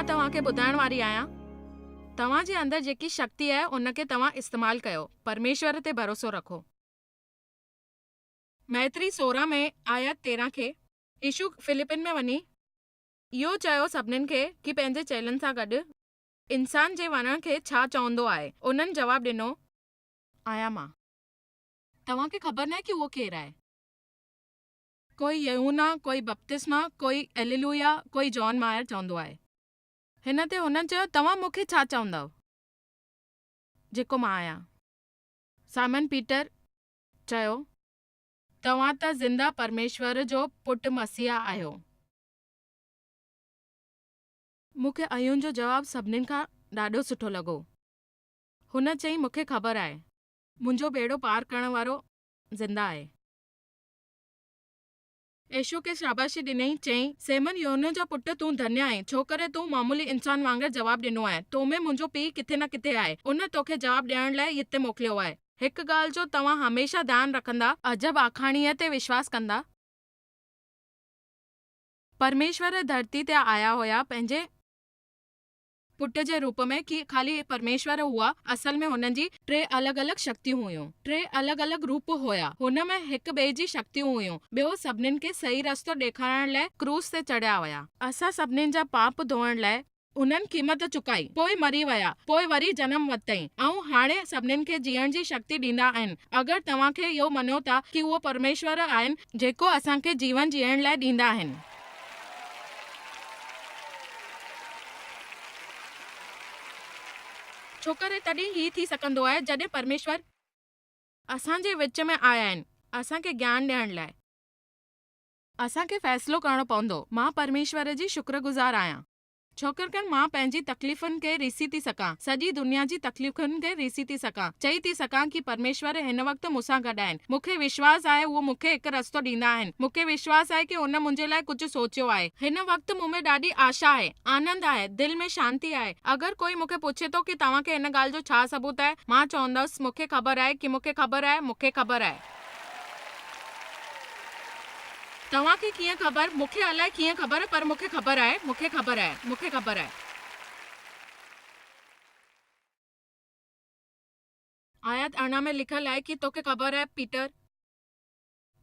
तव्हांखे ॿुधाइण वारी आहियां, तव्हांजे अंदरि जेकी शक्ति आहे उनखे तव्हां इस्तेमालु कयो, परमेश्वर ते भरोसो रखो। मैत्री 16 में आयत 13 खे यीशु फिलिपिन में वञी इहो चयो सभिनीनि खे कि पंहिंजे चेलनि सां गॾु इंसान जे वञण खे छा चवंदो आहे। उन्हनि जवाबु ॾिनो, आहियां मां। तव्हांखे ख़बर न आहे कि उहो केरु आहे। कोई यूहन्ना, कोई बपतिस्मा, कोई एलेलुया, कोई जॉन मायर चवंदो आहे। हिन ते हुननि चयो, तव्हां मूंखे छा चवंदव जेको मां आहियां। साइमन पीटर चयो, तव्हां त ज़िंदा परमेश्वर जो पुटु मसीहा आहियो। मूंखे अयुनि जो जवाबु सभिनीनि खां ॾाढो सुठो लॻो। हुन चई, मूंखे ख़बर आहे, मुंहिंजो बेड़ो पार करण वारो ज़िंदा आहे। यीशु खे शाबाशी ॾिनई, चई, सेमन यूहन्ना जो पुटु, तूं धन्य आहीं, छो करे तूं मामूली इंसान वांगुरु जवाबु ॾिनो आहे। तो में मुंहिंजो पीउ किथे न किथे आहे। उन तोखे जवाबु ॾियण लाइ हिते मोकिलियो आहे। हिकु ॻाल्हि जो तव्हां हमेशा ध्यानु रखंदा, अजब आखाणीअ ते विश्वास कंदा। परमेश्वर धरती ते आया हुया पंहिंजे पुट जे रूप में कि ख़ाली परमेश्वर हुआ, असल में हुननि जी 3 अलॻि-अलॻि शक्तियूं हुयूं, 3 अलॻि-अलॻि रूप हुया। हुन में हिक ॿिए जी शक्तियूं हुयूं। ॿियो सभिनीनि खे सही रस्तो ॾेखारण लाइ क्रूस ते चढ़िया हुया। असां सभिनीनि जा पाप धोइण लाइ उन्हनि क़ीमत चुकाई, पोइ मरी विया, पोइ वरी जनम वरितई ऐं हाणे सभिनीनि खे जीअण जी शक्ति ॾींदा आहिनि। अगरि तव्हांखे इहो मञो था कि उहो परमेश्वर आहिनि जेको असांखे जीवन जीअण लाइ ॾींदा आहिनि। छोकरे तॾहिं ही थी सघंदो आहे जॾहिं परमेश्वर असांजे विच में आया आहिनि, असांखे ज्ञान ॾियण लाइ। असांखे फ़ैसिलो करणो पवंदो। मां परमेश्वर जी शुक्रगुज़ार आहियां, छोकरि मां पंहिंजी तकलीफ़ुनि खे ॾिसी थी सघां, सॼी दुनिया जी तकलीफ़ुनि खे ॾिसी थी सघां, चई थी सघां कि परमेश्वर हिन वक़्तु मूंसां गॾु आहिनि। मूंखे विश्वास आहे उहो मूंखे हिकु रस्तो ॾींदा आहिनि। मूंखे विश्वास आहे कि हुन मुंहिंजे लाइ कुझु सोचियो आहे। हिन वक़्तु मूं में ॾाढी आशा आहे, आनंद आहे, दिलि में शांती आहे। अगरि कोई मूंखे पुछे थो कि तव्हांखे हिन ॻाल्हि जो छा सबूत आहे, मां चवंदसि, मूंखे ख़बर आहे कि मूंखे ख़बर आहे, मूंखे ख़बर आहे। तव्हांखे कीअं ख़बर, मूंखे अलाए कीअं ख़बर, पर मूंखे ख़बर आहे, मूंखे ख़बर आहे, मूंखे ख़बर आहे। आयत 18 में लिखल आहे कि तोखे ख़बर आहे पीटर,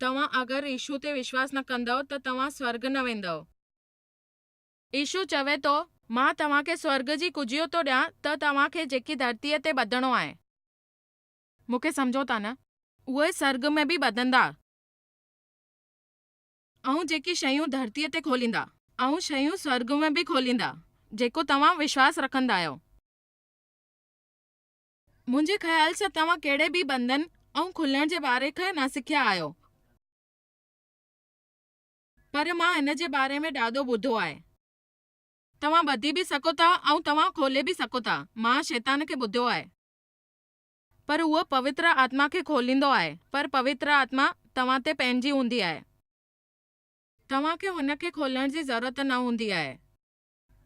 तव्हां अगरि यीशु ते विश्वास न कंदव त तव्हां स्वर्ग न वेंदव। यीशु चवे थो, मां तव्हांखे स्वर्ग जी कुजियो थो ॾियां त तव्हांखे जेकी धरतीअ ते ॿधणो आहे, मूंखे सम्झो था न, उहे स्वर्ग में बि ॿधंदा, ऐं जेकी शयूं धरतीअ ते खोलींदा, ऐं शयूं स्वर्ग में बि खोलींदा, जेको तव्हां विश्वास रखंदा आहियो। मुंहिंजे ख़्याल सां तव्हां कहिड़े बि बंधन ऐं खुलण जे बारे खे न सिखिया आहियो, पर मां हिन जे बारे में ॾाढो ॿुधो आहे। तव्हां ॿधी बि सघो था ऐं तव्हां खोले बि सघो था। मां शैतान खे ॿुधियो आहे, पर उहो पवित्र आत्मा खे खोलींदो आहे, पर पवित्र आत्मा तव्हां ते पंहिंजी हूंदी आहे। तव्हांखे हुन खे खोलण जी ज़रूरत न हूंदी आहे।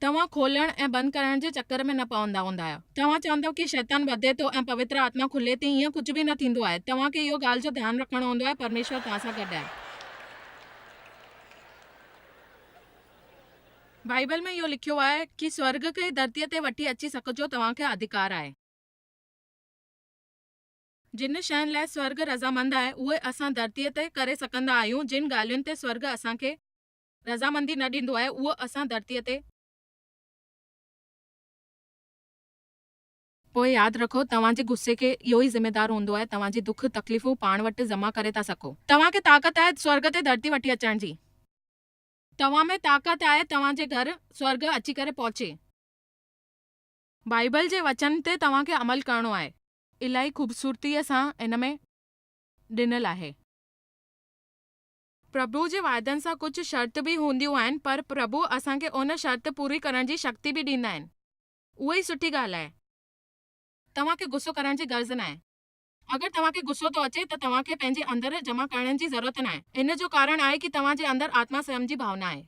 तव्हां खोलण ऐं बंदि करण जे चक्कर में न पवंदा हूंदा आहियो। तव्हां चवंदव कि शैतान ॿधे थो ऐं पवित्र आत्मा खुले थी, ईअं कुझु बि न थींदो आहे। तव्हांखे इहो ॻाल्हि जो ध्यानु रखणो हूंदो आहे, परमेश्वर तव्हां सां गॾु आहे। बाइबल में इहो लिखियो आहे कि स्वर्ग खे धरतीअ ते वठी अची सघिजो तव्हांखे अधिकार आहे। जिन शयुनि लाइ स्वर्ग रज़ामंद आहे, उहे असां धरतीअ ते करे सघंदा आहियूं। जिन ॻाल्हियुनि ते स्वर्ग असांखे रज़ामंदी न ॾींदो आहे, उहो असां धरतीअ ते। पोइ यादि रखो, तव्हांजे गुस्से खे इहो ई ज़िम्मेदार हूंदो आहे। तव्हांजी दुख तकलीफ़ूं पाण वटि जमा करे था सघो। तव्हांखे ताक़त आहे स्वर्ग ते धरती वठी अचण जी। तव्हां में ताक़त आहे तव्हांजे घर स्वर्ग अची करे पहुचे। बाइबल जे वचन ते तव्हांखे अमल करणो आहे। इलाही ख़ूबसूरतीअ सां इन में ॾिनल आहे। प्रभु जे वाइदनि सां कुझु शर्त बि हूंदियूं आहिनि, पर प्रभु असांखे उन शर्त पूरी करण जी शक्ति बि ॾींदा आहिनि। उहा ई सुठी ॻाल्हि आहे। तव्हांखे गुस्सो करण जी गर्ज़ न आहे। अगरि तव्हांखे गुस्सो थो अचे त तव्हांखे पंहिंजे अंदरि जमा करण जी ज़रूरत न आहे। इन जो कारण आहे कि तव्हांजे अंदरि आत्मा संयम जी भावना आहे।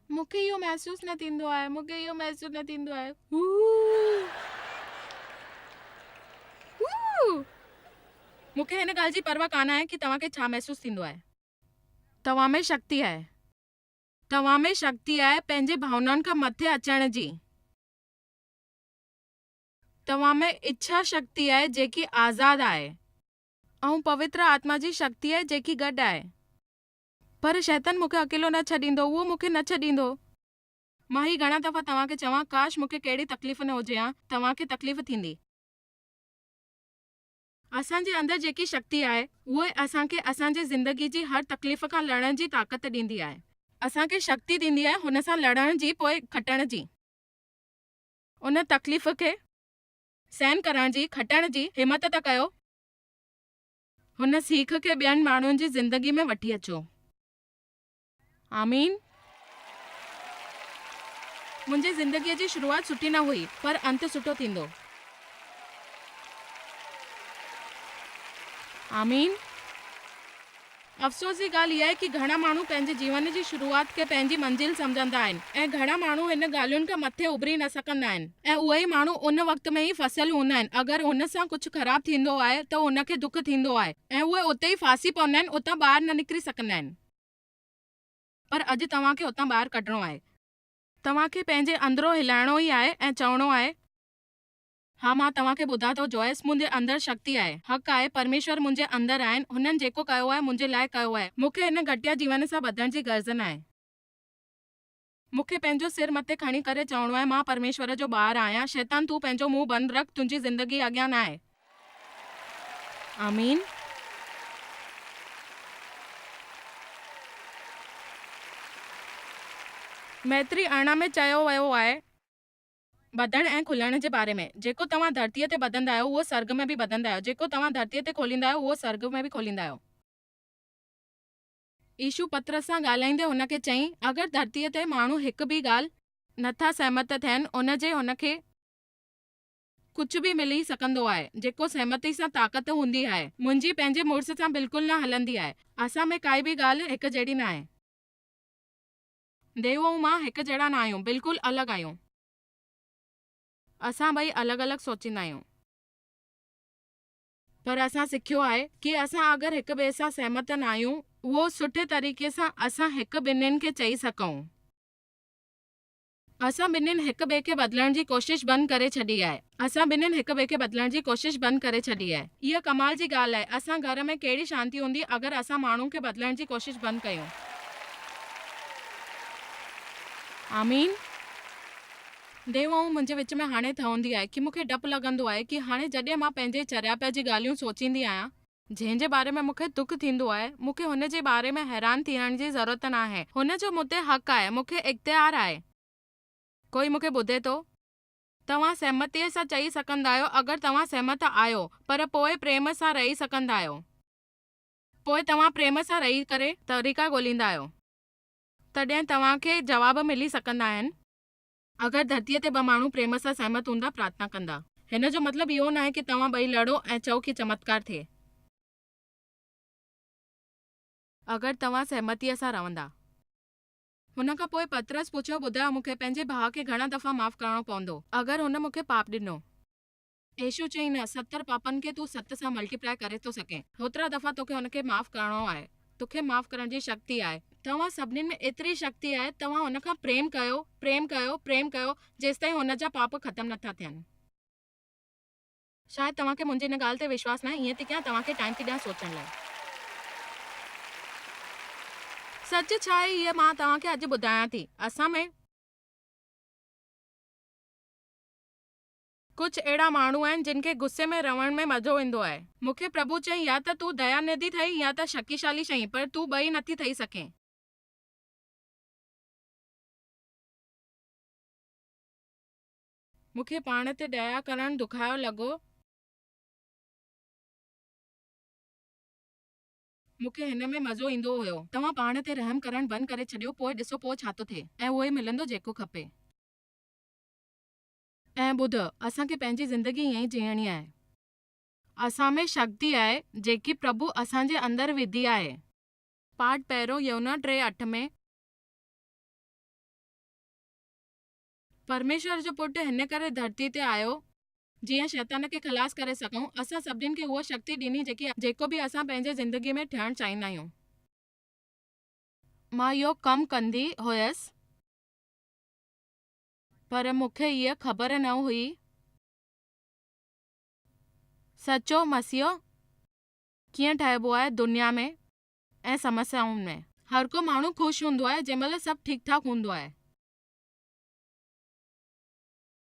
मूंखे इहो महसूस न थींदो आहे, मूंखे इहो महसूस न थींदो आहे। मूंखे हिन ॻाल्हि जी परवाह कान आहे कि तव्हांखे छा महसूस थींदो आहे। तव्हां में शक्ति आहे। तव्हां में शक्ति आहे पंहिंजे भावनाउनि खां मथे अचण जी। तव्हां में इच्छा शक्ति आहे जेकी आज़ाद आहे ऐं पवित्र आत्मा जी शक्ति आहे जेकी गॾु आहे। पर शैतान मूंखे अकेलो न छॾींदो, उहो मूंखे न छॾींदो। मां ही घणा दफ़ा तव्हांखे चवां, काश मूंखे कहिड़ी तकलीफ़ न हुजे हा, तव्हांखे तकलीफ़ थींदी। असांजे अंदरि जेकी शक्ति आहे उहे असांखे असांजी ज़िंदगी जी हर तकलीफ़ खां लड़ण जी ताक़त ॾींदी आहे। असांखे शक्ति ॾींदी आहे हुन सां लड़ण जी, पोइ खटण जी, उन तकलीफ़ खे सहन करण जी, खटण जी हिमत त कयो। हुन सीख खे ॿियनि माण्हुनि जी ज़िंदगी में वठी अचो। आमीन। मुंहिंजी ज़िंदगीअ जी शुरूआत सुठी न हुई, पर अंत सुठो थींदो। आमीन। अफ़सोस जी ॻाल्हि इहा आहे कि घणा माण्हू पंहिंजे जीवन जी शुरूआत खे पंहिंजी मंज़िल सम्झंदा आहिनि ऐं घणा माण्हू हिन ॻाल्हियुनि खां मथे उभरी न सघंदा आहिनि ऐं उहे ई माण्हू उन वक़्त में ई फसियल हूंदा आहिनि। अगरि हुन सां कुझु ख़राबु थींदो आहे त हुनखे दुख थींदो आहे ऐं उहे उते ई फासी पवंदा आहिनि, उतां ॿाहिरि न निकिरी सघंदा आहिनि। पर अॼु तव्हांखे उतां ॿाहिरि कढणो आहे। तव्हांखे पंहिंजे अंदरो हिलाइणो ई आहे ऐं चवणो आहे, हाँ, मां तव्हांखे ॿुधां थो, जॉयस, मुंहिंजे अंदरि शक्ति आहे, हक़ आहे, परमेश्वर मुंहिंजे अंदरि आहिनि, हुननि जेको कयो आहे मुंहिंजे लाइ कयो आहे। मूंखे हिन घटिया जीवन सां ॿधण जी गर्ज़ न आहे। मूंखे पंहिंजो सिर मथे खणी करे चवणो आहे, मां परमेश्वर जो ॿारु आहियां। शैतान, तूं पंहिंजो मुंहुं बंदि रख, तुंहिंजी ज़िंदगी अॻियां न आहे। आमीन। मैत्री 18 में चयो वियो आहे ॿधण ऐं खुलण जे बारे में, जेको तव्हां धरतीअ ते ॿधंदा आहियो उहो स्वर्ग में बि ॿधंदा आहियो, जेको तव्हां धरतीअ ते खोलींदा आहियो उहो स्वर्ग में बि खोलींदा आहियो। यीशु पतरस सां ॻाल्हाईंदे हुनखे चयईं, अगरि धरतीअ ते माण्हू हिकु बि ॻाल्हि नथा सहमत थियनि, हुनखे कुझु बि मिली सघंदो आहे जेको सहमति सां ताक़त हूंदी आहे। मुंहिंजी पंहिंजे मुड़ुस सां बिल्कुलु न हलंदी आहे। असां में काई बि ॻाल्हि हिकु जहिड़ी न आहे। देव ऐं मां हिकु जहिड़ा न आहियूं, बिल्कुलु अलॻि आहियूं। असां ॿई अलॻि अलॻि सोचींदा आहियूं। पर असां सिखियो आहे कि असां अगरि हिक ॿिए सां सहमत न आहियूं, उहो सुठे तरीक़े सां असां हिक ॿिन्हिनि खे चई सघूं। असां ॿिन्हिनि हिक ॿिए खे बदिलण जी कोशिश बंदि करे छॾी आहे। असां ॿिन्हिनि हिक ॿिए खे बदिलण जी कोशिश बंदि करे छॾी आहे। इहा कमाल जी ॻाल्हि आहे। असां घर में कहिड़ी शांती हूंदी अगरि असां माण्हुनि खे बदिलण जी कोशिश बंदि कयूं। आमीन। देव ऐं मुंहिंजे विच में हाणे ठहंदी आहे कि मूंखे डपु लॻंदो आहे कि हाणे जॾहिं मां पंहिंजे चरियापा जी ॻाल्हियूं सोचींदी आहियां, जंहिंजे बारे में मूंखे दुख थींदो आहे, मूंखे हुन जे बारे में हैरान थियण जी ज़रूरत न आहे। हुन जो मूं ते हक़ आहे, मूंखे इख़्तियार आहे। कोई मूंखे ॿुधे थो? तव्हां सहमतीअ सां चई सघंदा आहियो अगरि तव्हां सहमत आहियो, पर पोइ प्रेम सां रही सघंदा आहियो। पोइ तव्हां प्रेम सां रही करे तरीक़ा ॻोल्हींदा आहियो, तॾहिं तव्हांखे जवाब मिली सघंदा आहिनि। अगरि धरतीअ ते ॿ माण्हू प्रेम सां सहमत हूंदा, प्रार्थना कंदा, हिन जो मतिलबु इहो न आहे कि तव्हां ॿई लड़ो ऐं चओ कि चमत्कार थिए। अगरि तव्हां सहमतीअ सां रहंदा। हुन खां पोइ पतरस पुछियो, ॿुधायो, मूंखे पंहिंजे भाउ खे घणा दफ़ा माफ़ करणो पवंदो अगरि हुन मूंखे पाप ॾिनो? यीशु चईं, न, 70 पापनि खे तूं 7 सां मल्टीप्लाई करे थो सघें। होतिरा दफ़ा तोखे हुनखे माफ़ करणो आहे। तोखे माफ़ करण जी शक्ति आहे। तव्हां सभिनीनि में एतिरी शक्ति आहे। तव्हां हुन खां प्रेम कयो, प्रेम कयो, प्रेम कयो, जेसिताईं हुन जा पाप ख़तमु नथा थियनि। शायदि तव्हांखे मुंहिंजी हिन ॻाल्हि ते विश्वास न आहे। ईअं थी कयां, तव्हांखे टाइम थी ॾियां सोचण लाइ। सच छा आहे, इहा मां तव्हांखे अॼु ॿुधायां थी। असां में कुझु अहिड़ा माण्हू आहिनि जिन खे गुस्से में रहण में मज़ो ईंदो आहे। मूंखे प्रभु चईं, या त तूं दयानिधि ठही या त शक्तिशाली ठही, पर तूं ॿई नथी ठही सघें। मूंखे पाण ते दया करणु दुखायो लॻो। मूंखे हिन में मज़ो ईंदो हुयो। तव्हां पाण ते रहम करणु बंदि करे छॾियो, पोइ ॾिसो पोइ छा थो थिए, ऐं उहो ई मिलंदो जेको खपे। ऐं ॿुध, असांखे पंहिंजी ज़िंदगी ईअं ई जीअणी आहे। असां में शक्ति आहे जेकी प्रभु असांजे अंदरि विधी आहे। पाठ पहिरियों यूहन्ना 3:8 में, परमेश्वर जो पुटु हिन करे धरती ते आयो जीअं शैतान खे ख़लास करे सघूं। असां सभिनीनि खे उहा शक्ति ॾिनी जेको बि असां पंहिंजे ज़िंदगी में थियणु चाहींदा आहियूं। मां इहो कमु कंदी हुयसि, पर मूंखे इहा ख़बर न हुई सचो मसीहो कीअं ठहिबो आहे दुनिया में ऐं समस्याउनि में। हर को माण्हू ख़ुशि हूंदो आहे जंहिं महिल सभु ठीकु ठाक हूंदो आहे।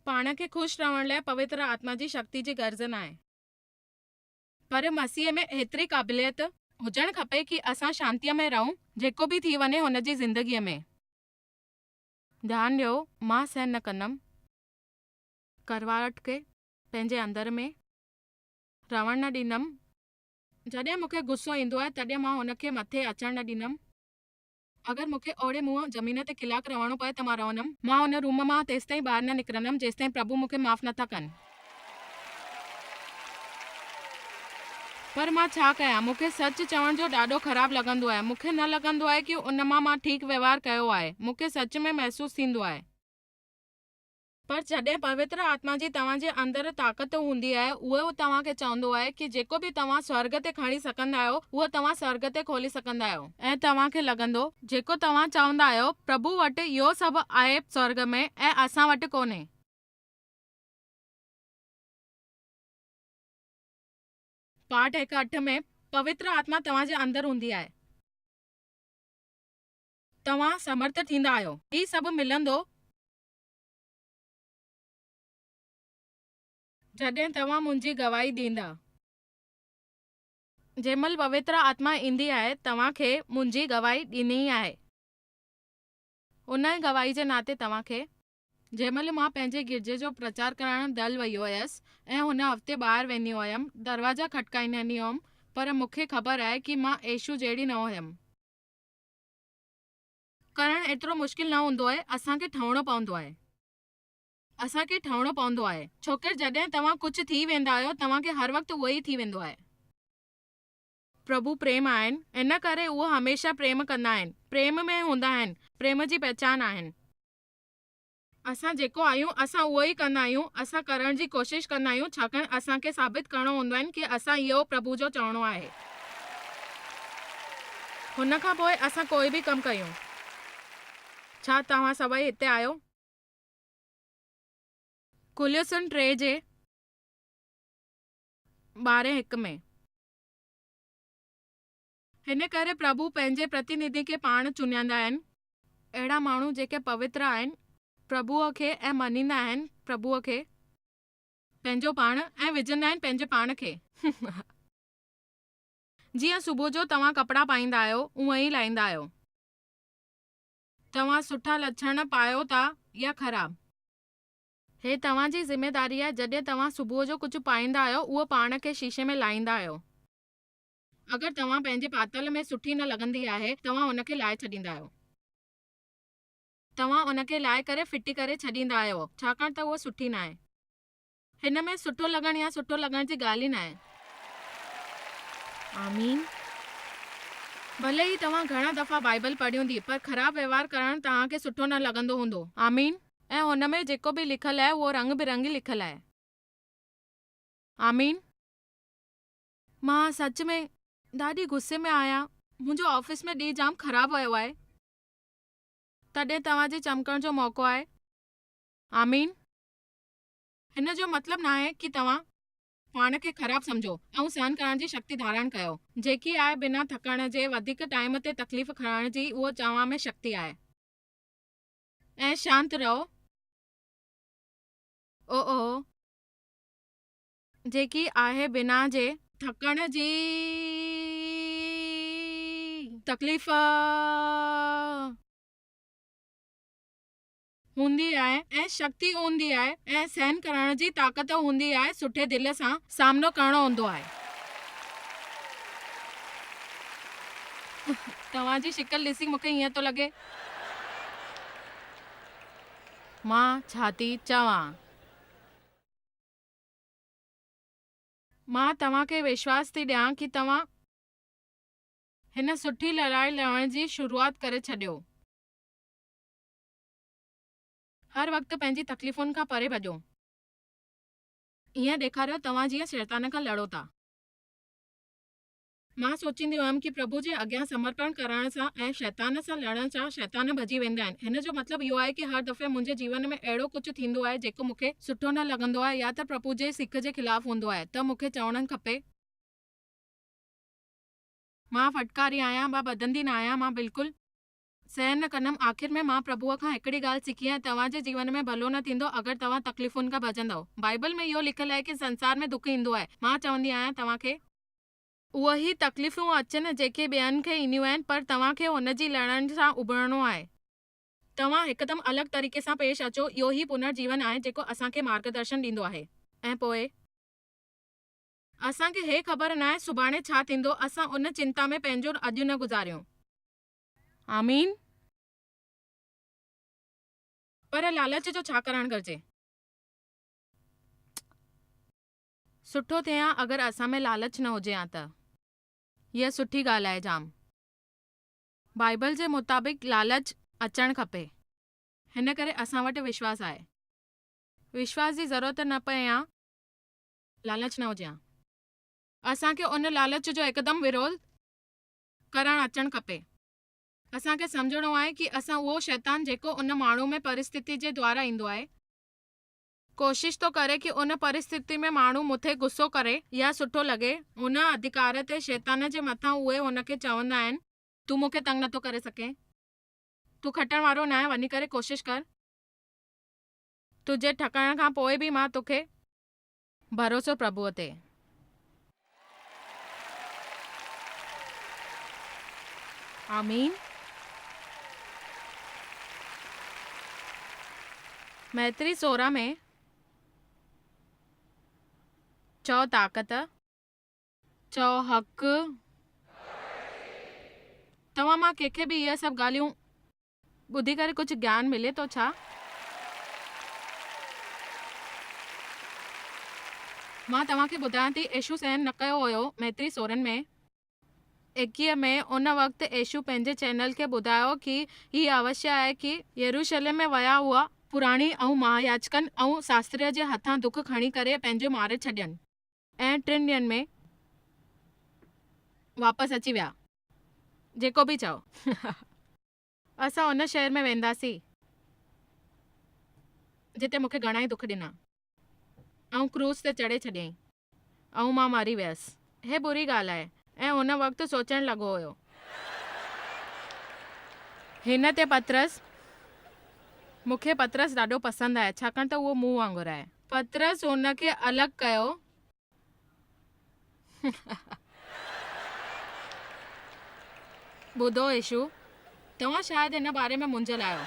पाण खे ख़ुशि रहण लाइ पवित्र आत्मा जी शक्ति जी गर्ज न आहे, पर मसीह में एतिरी क़ाबिलियत हुजणु खपे कि असां शांतीअ में रहूं जेको बि थी वञे हुन जी ज़िंदगीअ में। ध्यानु ॾियो, मां सहन न कंदमि करवाहट खे पंहिंजे अंदर में रहण न ॾींदमि। जॾहिं मूंखे गुस्सो ईंदो आहे तॾहिं मां हुनखे मथे अचणु न ॾींदमि। अगरि मूंखे ओड़े मुंहुं ज़मीन ते कलाक रहणो पए त मां रहंदमि। मां हुन रूम मां तेसिताईं ॿाहिरि न निकिरंदमि जेसिताईं प्रभु मूंखे माफ़ नथा कनि। पर मां छा कयां, मूंखे सच चवण जो ॾाढो ख़राबु लॻंदो आहे। मूंखे न लॻंदो आहे कि उन मां ठीकु वहिंवार कयो आहे। मूंखे सच में महसूसु थींदो आहे। पर जॾहिं पवित्र आत्मा जी तव्हांजे अंदरि ताक़त हूंदी आहे, उहो तव्हांखे चवंदो आहे कि जेको बि तव्हां स्वर्ग ते खणी सघंदा आहियो उहो तव्हां स्वर्ग ते खोले सघंदा आहियो। ऐं तव्हांखे लॻंदो जेको तव्हां चवंदा आहियो प्रभु वटि इहो सभु आहे स्वर्ग में ऐं असां वटि कोन्हे। पाठ 1:8 में पवित्र आत्मा तव्हांजे अंदरि हूंदी आहे, तव्हां समर्थ थींदा आहियो। ही सभु मिलंदो जॾहिं तव्हां मुंहिंजी गवाही ॾींदा। जंहिं महिल पवित्र आत्मा ईंदी आहे तव्हांखे मुंहिंजी गवाही ॾिनी आहे। उन ई गवाही जे नाते तव्हांखे जंहिं महिल मां पंहिंजे गिरजे जो प्रचार करण दल वई हुयसि ऐं हुन हफ़्ते ॿाहिरि वेंदी हुयमि, दरवाज़ा खटकाईंदी हुयमि, पर मूंखे ख़बर आहे कि मां येशू जहिड़ी न हुयमि। करणु एतिरो मुश्किल न हूंदो आहे, असांखे ठहणो पवंदो आहे। असांखे ठहणो पवंदो आहे छोकी जॾहिं तव्हां कुझु थी वेंदा आहियो तव्हांखे हर वक़्तु उहो ई थी वेंदो आहे। प्रभु प्रेम आहिनि, इन करे उहो हमेशह प्रेम कंदा आहिनि, प्रेम में हूंदा आहिनि, प्रेम जी पहचान आहिनि। असां जेको आहियूं असां उहो ई कंदा आहियूं, असां करण जी कोशिशि कंदा आहियूं छाकाणि असांखे साबित करणो हूंदो आहे कि असां इहो प्रभु जो चवणो आहे। हुन खां पोइ असां कोई बि कमु कयूं। छा तव्हां सभई हिते आहियो? कुलियुसन 3 जे 12:1 में हिन करे प्रभु पंहिंजे प्रतिनिधि खे पाण चुनिंदा आहिनि, अहिड़ा माण्हू जेके पवित्र आहिनि, प्रभुअ खे ऐं मञींदा आहिनि प्रभुअ खे पंहिंजो पाण ऐं विझंदा आहिनि पंहिंजे पाण खे। जीअं सुबुह जो तव्हां कपिड़ा पाईंदा आहियो उअं ई लाहींदा आहियो। तव्हां सुठा लछण पायो था या ख़राब, हे तव्हांजी ज़िमेदारी आहे। जॾहिं तव्हां सुबुह जो कुझु पाईंदा आहियो उहो पाण खे शीशे में लाहींदा आहियो। अगरि तव्हां पंहिंजे पातल में सुठी न लॻंदी आहे तव्हां हुनखे लाहे छॾींदा आहियो। तव्हां उनखे लाहे करे फिटी करे छॾींदा आहियो छाकाणि त उहो सुठी न आहे। हिन में सुठो लॻण या सुठो लॻण जी ॻाल्हि ई न आहे। आमीन। भले ई तव्हां घणा दफ़ा बाइबल पढ़ी हूंदी पर ख़राबु वहिंवार करणु तव्हांखे सुठो न लॻंदो हूंदो। आमीन। ऐं हुन में जेको बि लिखियलु आहे उहो रंग बिरंगी लिखियलु आहे। आमीन। मां सच में ॾाढी गुस्से में आहियां। मुंहिंजो ऑफिस में ॾींहुं जाम ख़राबु वियो आहे। तॾहिं तव्हांजे चमकण जो मौक़ो आहे। आमीन। हिन जो मतिलबु न आहे कि तव्हां पाण खे ख़राबु सम्झो ऐं सहन करण जी शक्ति धारण कयो जेकी आहे बिना थकण जे वधीक टाइम ते तकलीफ़ खणण जी, उहो तव्हां में शक्ति आहे। ऐं शांत रहो। ओ जेकी आहे बिना जे थकण जी तकलीफ़ हूंदी आहे ऐं शक्ति हूंदी आहे ऐं सहन करण जी ताक़त हूंदी आहे। सुठे दिलि सां सामनो करणो हूंदो आहे। तव्हांजी शिकल ॾिसी मूंखे ईअं थो लॻे मां छा थी चवां। मां तव्हांखे विश्वास थी ॾियां कि तव्हां हिन सुठी लड़ाई लड़ण जी शुरूआत करे छॾियो। हर वक़्तु पंहिंजी तकलीफ़ुनि खां परे भॼो। ईअं ॾेखारियो तव्हां जीअं शैतान खां लड़ो था। मां सोचींदी हुयमि कि प्रभु जे अॻियां समर्पण करण सां ऐं शैतान सां लड़ण सां शैतान भॼी वेंदा आहिनि। हिन जो मतिलबु इहो आहे कि हर दफ़े मुंहिंजे जीवन में अहिड़ो कुझु थींदो आहे जेको मूंखे सुठो न लॻंदो आहे या त प्रभु जे सिक जे ख़िलाफ़ु हूंदो आहे, त मूंखे चवणु खपे, मां फटकारी आहियां, मां ॿधंदी न आहियां, मां बिल्कुलु सहन न कंदमि। आख़िर में मां प्रभुअ खां हिकिड़ी ॻाल्हि सिखी आहे, तव्हांजे जीवन में भलो न थींदो अगरि तव्हां तकलीफ़ुनि खां भॼंदव। बाइबल में इहो लिखियलु आहे कि संसार में दुख ईंदो आहे। मां चवंदी आहियां तव्हांखे उहे ई तकलीफ़ूं अचनि जेके ॿियनि खे ईंदियूं आहिनि, पर तव्हांखे हुन जी लड़ण सां उबरणो आहे। तव्हां हिकदमि अलॻि तरीक़े सां पेश अचो। इहो ई पुनर्जीवन आहे जेको असांखे मार्गदर्शन ॾींदो आहे। ऐं पोइ असांखे हे ख़बर न आहे सुभाणे छा थींदो। असां उन चिंता में पंहिंजो अॼु न गुज़ारियूं। आमीन। पर लालच जो छा करणु घुरिजे? सुठो थिए हा अगरि असां में लालच न हुजे हा त। हीअ सुठी ॻाल्हि आहे जाम। बाइबल जे मुताबिक़ लालच अचणु खपे। हिन करे असां वटि विश्वास आहे। विश्वास जी ज़रूरत न पए हा, लालच न हुजे हा। असांखे उन लालच जो हिकदमि विरोध करणु अचणु खपे। असांखे सम्झणो आहे कि असां उहो शैतान जेको उन माण्हू में परिस्थिति जे द्वारा ईंदो आहे, कोशिश थो करे कि उन परिस्थिति में माण्हू मूंखे गुस्सो करे या सुठो लॻे, उन अधिकार ते शैतान जे मथां उहे हुनखे चवंदा आहिनि, तूं मूंखे तंग नथो करे सघें, तूं खटण वारो न आहे, वञी करे कोशिश कर, तुंहिंजे ठकण खां पोइ बि मां तोखे भरोसो प्रभुअ ते। आमीन। मैत्री 16 में चओ ताक़त, चओ हक़। तव्हां मां कंहिंखे बि इहे सभु ॻाल्हियूं ॿुधी करे कुझु ज्ञान मिले थो छा? मां तव्हांखे ॿुधायां थी, यीशु सहन न कयो हुयो। मैत्री 16 में 21 में उन वक़्तु यीशु पंहिंजे चैनल खे ॿुधायो कि हीअ अवश्य आहे कि यरूशलेम में विया हुआ पुराणी ऐं महायाजकनि ऐं शास्त्रीय जे हथां दुख खणी करे पंहिंजो मारे छॾियनि ऐं 3 ॾींहंनि में वापसि अची विया। जेको बि चओ। असां उन शहर में वेंदासीं जिते मूंखे घणा ई दुख ॾिना ऐं क्रूज़ ते चढ़े छॾियईं ऐं मां मरी वियसि। हे बुरी ॻाल्हि आहे। ऐं उन वक़्तु सोचणु लॻो हुयो, हिन ते पतरस, मूंखे पतरस ॾाढो पसंदि आहे छाकाणि त उहो मूं वांगुरु आहे। पतरस हुनखे अलॻि कयो। ॿुधो यीशु, तव्हां शायदि हिन बारे में मुंझल आहियो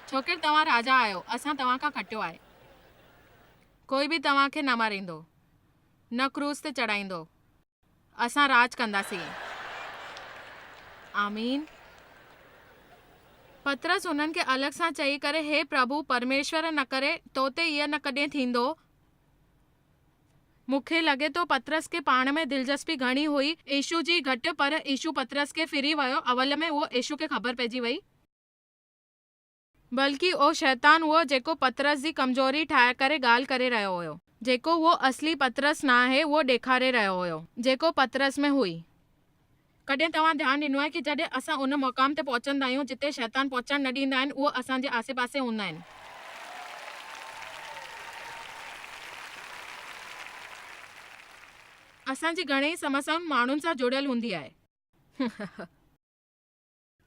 छोकी तव्हां राजा आहियो। असां तव्हां खां खटियो आहे। कोई बि तव्हांखे न मारींदो, न क्रूज़ ते चढ़ाईंदो। असां राज कंदासीं। आमीन। पतरस हुननि खे अलॻि सां चई करे, हे प्रभु परमेश्वर न करे तो ते ईअं न कॾहिं थींदो। मूंखे लॻे थो पतरस खे पाण में दिलचस्पी घणी हुई यीशु जी घटि, पर यीशु पतरस खे फिरी वियो। अवल में उहो यीशु खे ख़बर पइजी वई, बल्कि उहो शैतान हुओ जेको पतरस जी कमज़ोरी ठाहे करे ॻाल्हि करे रहियो हुयो, जेको उहो असली पतरस न आहे उहो ॾेखारे रहियो हुयो जेको पतरस में हुई। कॾहिं तव्हां ध्यानु ॾिनो आहे कि जॾहिं असां उन मुक़ाम ते पहुचंदा आहियूं जिते शैतान पहुचणु न ॾींदा आहिनि, उहो असांजे आसे पासे हूंदा आहिनि। असांजी घणेई समस्याऊं माण्हुनि सां जुड़ियल हूंदी आहे।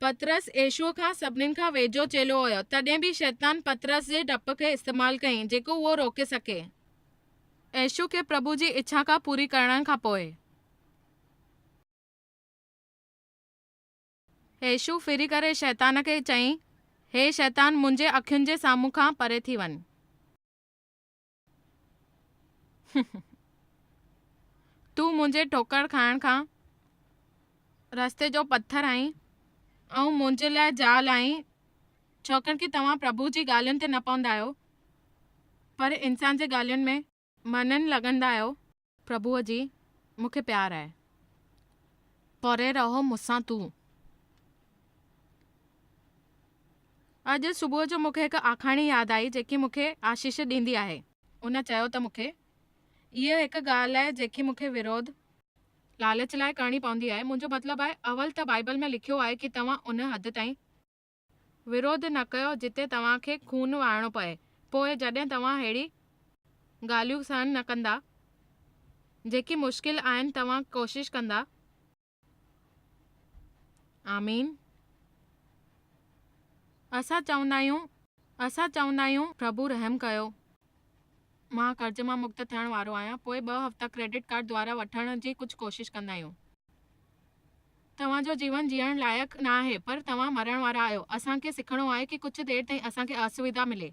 पतरस यीशु खां सभिनीनि खां वेझो चेलो हुयो, तॾहिं बि शैतान पतरस जे डप खे इस्तेमालु कयईं जेको उहो रोके सके यीशु खे प्रभु जी इच्छा खां पूरी करण खां पोइ। यीशु फिरी करे शैतान खे चयईं, हे शैतान, मुंहिंजे अखियुनि जे साम्हूं खां परे थी वञ। तूं मुंहिंजे ठोकर खाइण खां रस्ते जो पत्थर आहीं ऐं मुंहिंजे लाइ जाल आहीं, छाकाणि कि तव्हां प्रभु जी ॻाल्हियुनि ते न पवंदा आहियो पर इंसान जे ॻाल्हियुनि में मननि लॻंदा आहियो। प्रभुअ जी मूंखे प्यार आहे, परे रहो मूंसां तूं। अॼु सुबुह जो मूंखे हिकु आखाणी यादि आई जेकी मूंखे आशीष ॾींदी आहे। उन चयो त मूंखे इहा हिकु ॻाल्हि आहे जेकी मूंखे विरोध लालच लाइ करणी पवंदी आहे। मुंहिंजो मतिलबु आहे अवल त बाइबल में लिखियो आहे कि तव्हां उन हद ताईं विरोध न कयो जिते तव्हांखे खून वहाइणो पए। पोइ जॾहिं तव्हां अहिड़ी ॻाल्हियूं सहन न कंदा जेकी मुश्किल आहिनि तव्हां कोशिश कंदा। आमीन। असां चवंदा आहियूं प्रभु रहम कयो। मां कर्ज मां मुक्त थियण वारो आहियां। पोइ 2 हफ़्ता क्रेडिट कार्ड द्वारा वठण जी कुझु कोशिश कंदा आहियूं। तव्हांजो जीवन जीअण लाइक़ न आहे पर तव्हां मरण वारा आहियो। असांखे सिखणो आहे कि कुझु देर ताईं असांखे असुविधा मिले।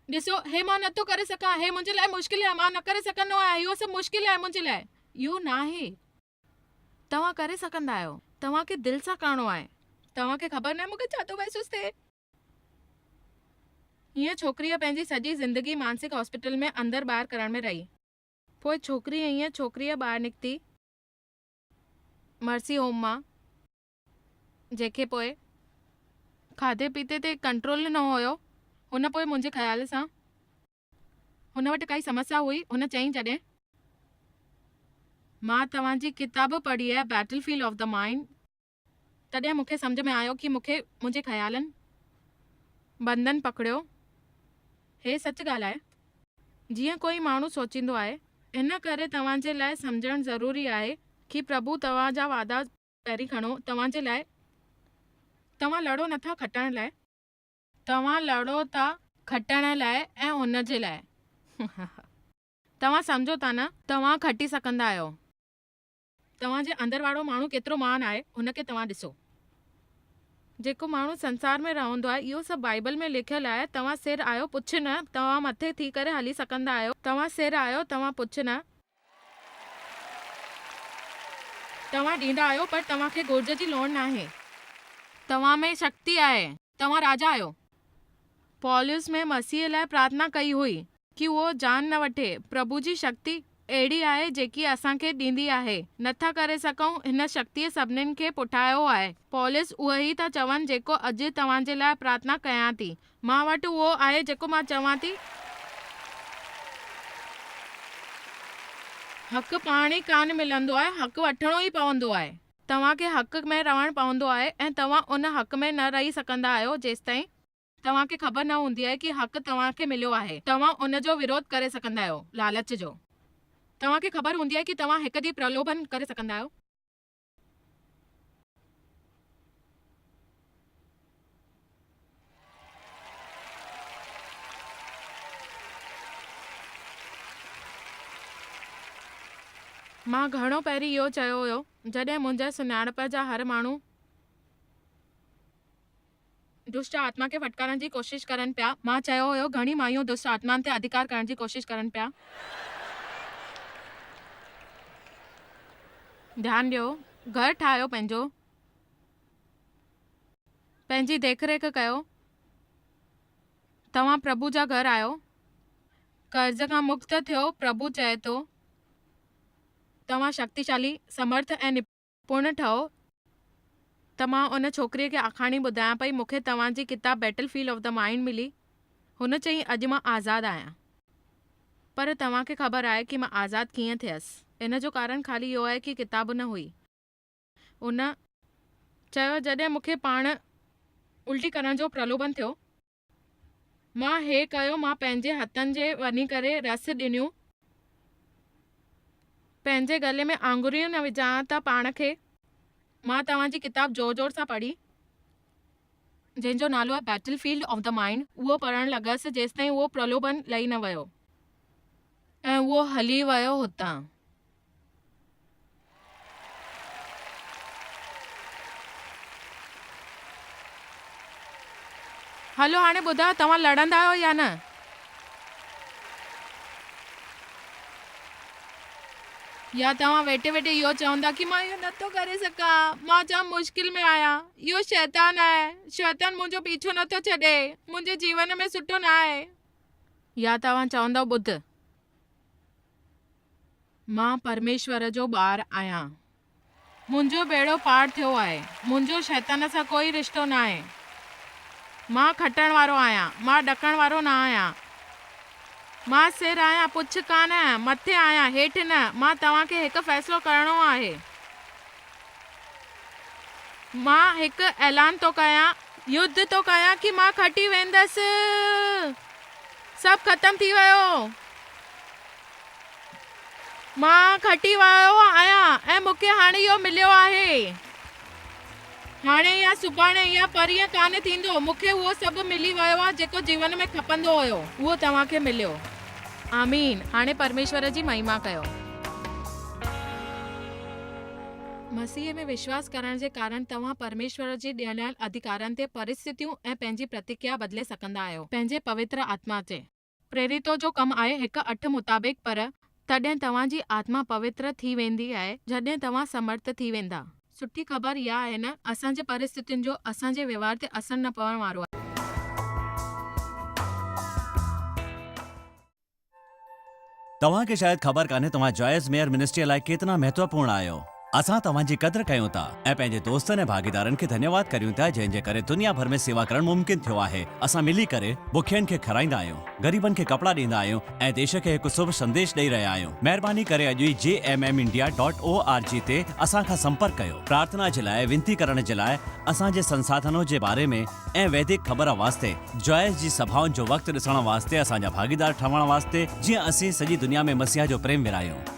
ॾिसो, हे मां नथो करे सघां, हे मुंहिंजे लाइ मुश्किल आहे, मां न करे सघंदो आहियां, इहो सभु मुश्किल आहे मुंहिंजे लाइ। इहो न आहे, तव्हां करे सघंदा आहियो। तव्हांखे दिलि सां करणो आहे। तव्हांखे ख़बर न आहे मूंखे छा थो महसूस थिए। हीअ छोकिरीअ पंहिंजी सॼी ज़िंदगी मानसिक हॉस्पिटल में अंदरि ॿाहिरि करण में रही। पोइ छोकिरीअ ॿाहिरि निकिती मर्सी होम मां, जेके पोइ खाधे पीते ते कंट्रोल न हुयो। हुन पोइ मुंहिंजे ख़्याल सां हुन वटि काई समस्या हुई। हुन चयईं जॾहिं मां तव्हांजी किताब पढ़ी आहे बैटलफील्ड ऑफ द माइंड, तॾहिं मूंखे सम्झ में आयो कि मूंखे मुंहिंजे ख़्यालनि बंधन पकड़ियो। हे सच ॻाल्हि आहे जीअं कोई माण्हू सोचींदो आहे। इन करे तव्हांजे लाइ सम्झणु ज़रूरी आहे कि प्रभु तव्हांजा वादा पहिरीं खणो। तव्हांजे लाइ तव्हां लड़ो नथा खटण लाइ, तव्हां लड़ो था खटण लाइ ऐं हुन जे लाइ। तव्हां सम्झो था न, तव्हां खटी सघंदा आहियो। तव्हांजे अंदरि वारो माण्हू केतिरो महान आहे हुनखे तव्हां ॾिसो। जेको माण्हू संसार में रहंदो आहे, इहो सभु बाइबल में लिखियलु आहे। तव्हां सिर आहियो, पुछ न। तव्हां मथे थी करे हली सघंदा आहियो। तव्हां सिर आहियो, तव्हां पुछ न। तव्हां ॾींदा आहियो पर तव्हांखे घुर्ज जी लोड़ न आहे। तव्हां में शक्ति आहे। तव्हां राजा आहियो। पौलुस में मसीह लाइ प्रार्थना कई हुई कि उहो जान न वठे। प्रभु जी शक्ति अहिड़ी आहे जेकी असांखे ॾींदी आहे। नथा करे सघूं, हिन शक्तिअ सभिनीनि खे पुठायो आहे। पौलुस उहो ई था चवनि जेको अॼु तव्हांजे लाइ प्रार्थना कयां थी। मां वटि उहो आहे जेको मां चवां थी। हक़ पाण ई कान मिलंदो आहे, हक़ वठणो ई पवंदो आहे। तव्हांखे हक़ में रहणु पवंदो आहे ऐं तव्हां उन हक़ में न रही सघंदा आहियो जेसिताईं तव्हांखे ख़बर न हूंदी आहे कि हक़ तव्हांखे मिलियो आहे। तव्हां उन जो विरोध करे सघंदा आहियो, लालच जो। तव्हांखे ख़बर हूंदी आहे कि तव्हां हिक ॾींहुं प्रलोभन करे सघंदा आहियो। मां घणो पहिरीं इहो चयो हुयो जॾहिं मुंहिंजा सुञाणप जा हर माण्हू दुष्ट आत्मा खे फटकारण जी कोशिश करनि पिया। मां चयो हुयो घणी मायूं दुष्ट आत्माउनि ते अधिकार करण जी कोशिश करनि पिया। ध्यानु ॾियो, घरु ठाहियो पंहिंजो, पंहिंजी देखरेख कयो। तव्हां प्रभु जा घर आहियो। कर्ज खां मुक्त थियो। प्रभु चए थो तव्हां शक्तिशाली, समर्थ ऐं निपुण ठहो। त मां उन छोकिरीअ खे आखाणी ॿुधायां पई, मूंखे तव्हांजी किताब बैटलफील्ड ऑफ द माइंड मिली। हुन चई अॼु मां आज़ादु आहियां। पर तव्हांखे ख़बर आहे कि मां आज़ादु कीअं थियसि। इन जो कारण ख़ाली इहो आहे कि किताब न हुई। उन चयो जॾहिं मूंखे पाण उल्टी करण जो प्रलोभन थियो, मां हे कयो, मां पंहिंजे हथनि जे वञी करे रस ॾिनियूं, पंहिंजे गले में आङुरियूं न विझां त पाण खे। मां तव्हांजी किताब ज़ोर ज़ोर सां पढ़ी जंहिंजो नालो आहे बैटलफील्ड ऑफ द माइंड। उहो पढ़णु लॻसि जेसिताईं उहो प्रलोभन लही न वियो ऐं उहो हली वियो हुतां। हलो हाणे ॿुधायो, तव्हां लड़ंदा आहियो या न? या तव्हां वेठे वेठे इहो चवंदा कि मां इहो नथो करे सघां, मां जाम मुश्किल में आहियां, इहो शैतान आहे, शैतान मुंहिंजो पीछो नथो छॾे, मुंहिंजे जीवन में सुठो न आहे। या तव्हां चवंदव ॿुध, मां परमेश्वर जो ॿारु आहियां, मुंहिंजो बेड़ो पार थियो आहे, मुंहिंजो शैतान सां कोई रिश्तो न आहे, मां खटण वारो आहियां, मां ॾकण वारो न आहियां। मां सिर आहियां, पुछ कान, मथे आहियां, हेठि न। मां तव्हांखे हिकु फ़ैसिलो करणो आहे। मां हिकु ऐलान थो कयां, युद्ध थो कयां कि मां खटी वेंदसि। सभु ख़तम थी वियो। मां खटी वियो आहियां ऐं मूंखे हाणे इहो मिलियो आहे। हाणे या सुभाणे या परीहं कान थींदो, मूंखे उहो सभु मिली वियो आहे जेको जीवन में खपंदो हुयो, उहो तव्हांखे मिलियो। आमीन। हाणे परमेश्वर जी महिमा कयो। मसीह में विश्वास करण जे कारण तव्हां परमेश्वर जे ॾिनल अधिकारनि ते परिस्थितियूं ऐं पंहिंजी प्रतिक्रिया बदिले सघंदा आहियो पंहिंजे पवित्र आत्मा ते। प्रेरितो जो कमु आहे 1:8 मुताबिक़, पर तॾहिं तव्हांजी आत्मा पवित्र थी वेंदी आहे जॾहिं तव्हां समर्थ थी वेंदा। सुठी ख़बर इहा आहे न, असांजे परिस्थितियुनि जो असांजे व्यवहार ते असरु न पवण वारो आहे। तव्हांखे शायदि ख़बर कान्हे तव्हां जॉयस मेयर मिनिस्ट्री लाइ केतिरा महत्वपूर्ण आहियो। असां तव्हांजी क़दुरु कयूं था ऐं पंहिंजे दोस्तनि ऐं भागीदारनि खे धन्यवाद करियूं था जंहिंजे करे दुनिया भर में सेवा करणु मुमकिन थियो आहे। असां मिली करे बुखियनि खे खाराईंदा आहियूं, ग़रीबनि खे कपिड़ा ॾींदा आहियूं ऐं देश खे हिकु शुभ संदेश ॾेई रहिया आहियूं। महिरबानी करे अॼु ई jmmindia.org ते असां खां संपर्क कयो। प्रार्थना जे लाइ, विनती करण जे लाइ, असांजे संसाधनों जे बारे में ऐं वैदिक ख़बर वास्ते, जॉयस जी सभाउनि जो वक़्तु ॾिसण वास्ते, असांजा भागीदार ठहण वास्ते, जीअं असीं सॼी दुनिया में मसीह जो प्रेम विरायूं।